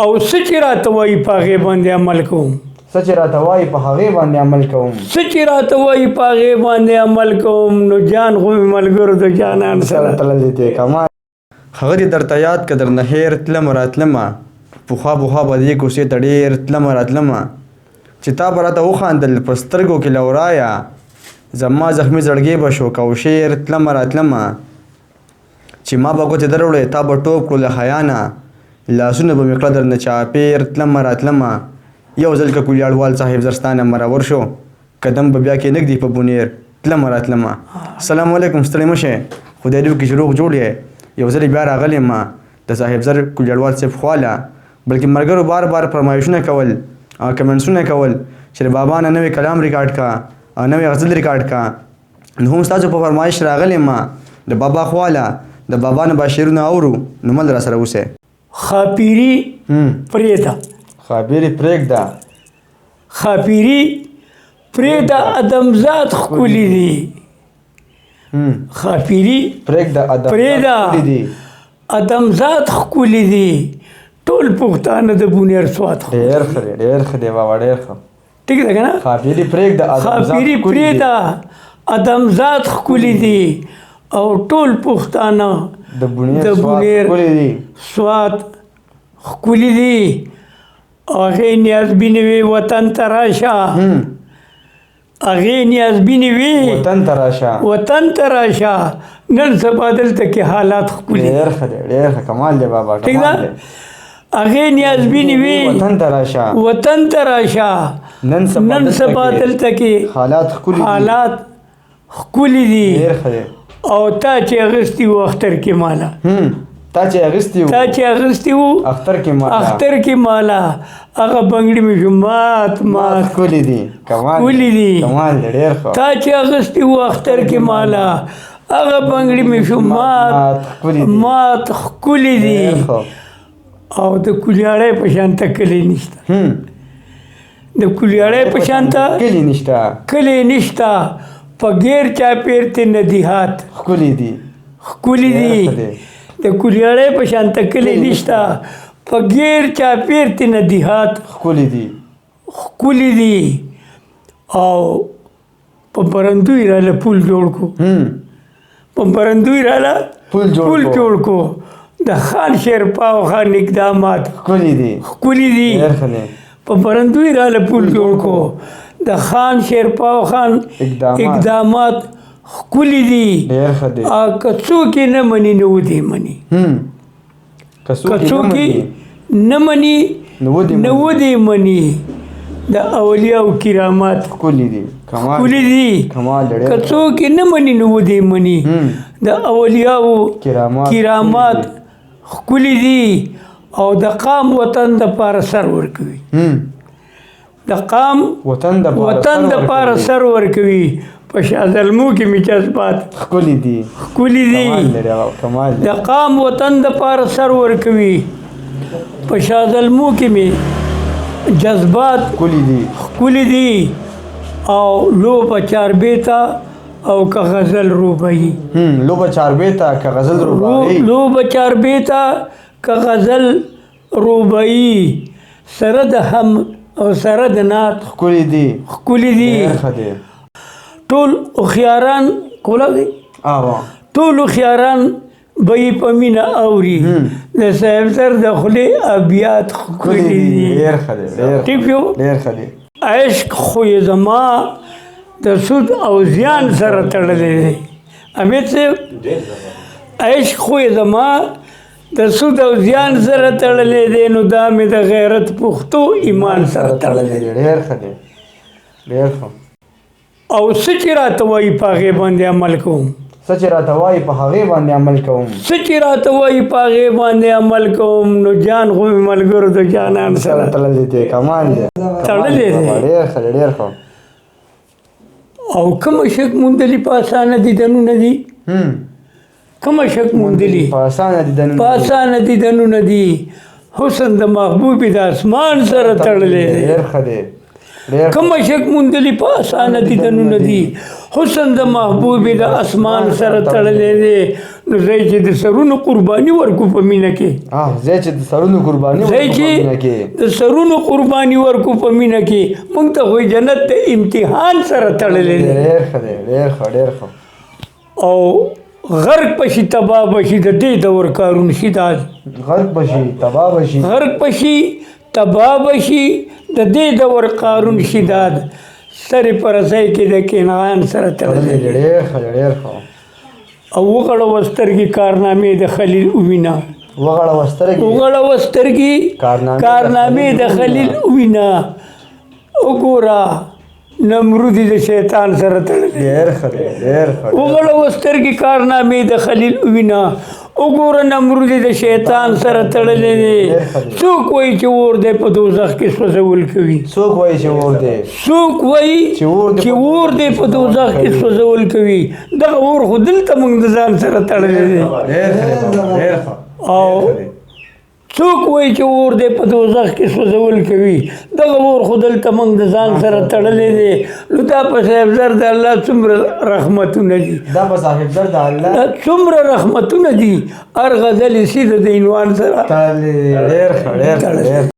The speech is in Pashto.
او څه چې راته وایي په هغې باندې عمل کوم څه چې راته وایي په هغې باندې عمل کوم څه چې راته وایي په هغې باندې عمل کوم نو جان خو مې ملګرو د جانان سره تللی دی کمال هغه دې درته یاد که درنه هېر تلم راتلمه پخوا به دې کوڅې ته ډېر تلمه راتلمه چې تا به راته وخاندل په سترګو کې لورایه زما زخمي زړګې به شو که شعر تلمه راتلمه چې ما به ګوتې دروړې تا به ټوپ کړو له حیا نه لاسونه به مې کړه درنه چاپېر تلمه راتلمه یو ځل که کلیاړوال صاحب زرستانه مرور شو قدم به بیا کې نږدې په بونیر تلمه راتلمه السلام علیکم ستړی مه شئ خدای دې وکړي چې روغ جوړ یې یو ځل بیا راغلی یم د صاحب زر کلیاړوال صاحب خواله بلکې ملګرو بار بار فرمایشونه کول او کمنټسونه کول چې د بابا نه نوی کلام ریکارډ کا او نوی غزل ریکارډ کا نو هم ستاسو په فرمایش راغلی یم د بابا خواله د بابا نه به شعرونه اورو نو مل را سره اوسئ خاپیري پرېږده خاپیري پرېږده خاپیري پرېږده ادمزاد ښکلي دي خاپیري پرېږده ادمزاد ښکلي دي ټول پښتانه د بونیر سوات ډېر ښه دی ډېر ښه دی بابا ډېر ښه ټیک ده که نه خاپیري پرېږده ادمزاد ښکلي دي او ټول پښتانه د بونیر سوات ښکلي دي هغې نیازبینې وې وطن ته راشه هغې نیازبینې وې وطن ته راشه نن سبا دلته کې حالات ښکلي ډېر ښه دی ډېر ښه کمال دی بابا ټیک ده هغې نیازبینې وې وطن ته راشه نن سبا دلته کې حالات ښکلي دي او تا چې اغوستي وو اختر کې ماله تا چې اغوستي وو اختر کې ماله هغه بنګړي مې شو مات ښکلي دي تا چې اغوستي وو اختر کې ماله هغه بنګړي مې شو مات ښکلي دي او د کلیاړۍ په شانته کلی نشته د کلیاړۍ په شانته کلی نشته په غیر چاپېر ته ندیحات ښکلي دي د کلیاړۍ په شانته کلی نشته په غیر چاپېر ته ندیحات ښکلي دي او په برندوی راله پول جوړ کو د خان شیرپاو خان اقدامات ښکلي دي په برندوی راله پول جوړ کو د خان شیرپاو خان اقدامات ښکلي دي که څوک یې نه مني نو ودې مني د اولیاء کرامات ښکلي دي که څوک یې نه مني نو ودې مني د اولیاء کرامات ښکلي دي او د قام وطن دپاره سر ورکوي د قام وطن دپاره سر ورکوي په شازلمو کې مې جذبات ښکلي دي د قام وطن دپاره سر ورکوي په شازلمو کې مې جذبات ښکلي دي او لوبه چاربیته او که غزل روبایي لوبه چاربیته که غزل روبایي سره د هم او سره د نعت ښکلي دي ټول هوښیاران به یې په مینه اوري د صاحب زر د خولې ابیات ښکلي دي ټیک شو عشق خو یې زما د سود او زیان سره تړلی دی امید صاحب عشق خو یې زما د سود او زیان سره تړلی دی نو دا مې د غیرت پښتو ایمان سره تړلی دی او څه چې راته وایي په هغې باندې عمل کوم نو جان خو مې ملګرو د جانان سره تړلی دی او کومه شک موندلي په اسانه دیدنونه دي په اسانه دیدنونه دي حسن د محبوبې د اسمان سره تړلی دی کومه شک موندلي په اسانه دیدنونه دي حسن د محبوبې د اسمان سره تړلی دی نو ځای چې د سرونو قرباني ورکو په مینه کې ځای چې د سرونو قرباني ځای چې د سرونو قرباني ورکو په مینه کې موږ ته خو جنت د امتحان سره تړلی دی ډېر ښه دی ډېر ښه ډېر ښه او غرق پشي تباه بشي د دې دور کارون شي دا غرق بشي تباه بشي غرق پشي تباه بشي د دې دور قارون شي دا سر پر ځای کې د کنعان سره تړلی دی ډېر ښه ډېر ښه او وغړه وسترګي کارنامې د خلیل وینا وغړه وسترګي وغړه وسترګي کارنامې د خلیل وینا وګوره نمرود د شیطان سره تړلی ډېر ښه دی ډېر ښه وغړه وسترګي کارنامې د خلیل وینا وګوره نمرود د شیطان سره تړلی دی څوک وایي چې اور دی په دوزخ کې سوځول کوي څوک وایي چې اور دی څوک وایي چې اور دی په دوزخ کې سوځول کوي دغه اور خو دلته موږ د ځان سره تړلی دی ډېر ښه ډېر ښه او څوک وایي چې اور دی په دوزخ کې سوځول کوي دغه اور خو دلته موږ د ځان سره تړلی دی نو دا په صاحبزر د الله څومره رحمتونه دي دا په صاحبزر د الله څومره رحمتونه دي هر غزل یې سي د عنوان سره تړلی ډېر ښه ډېر ښه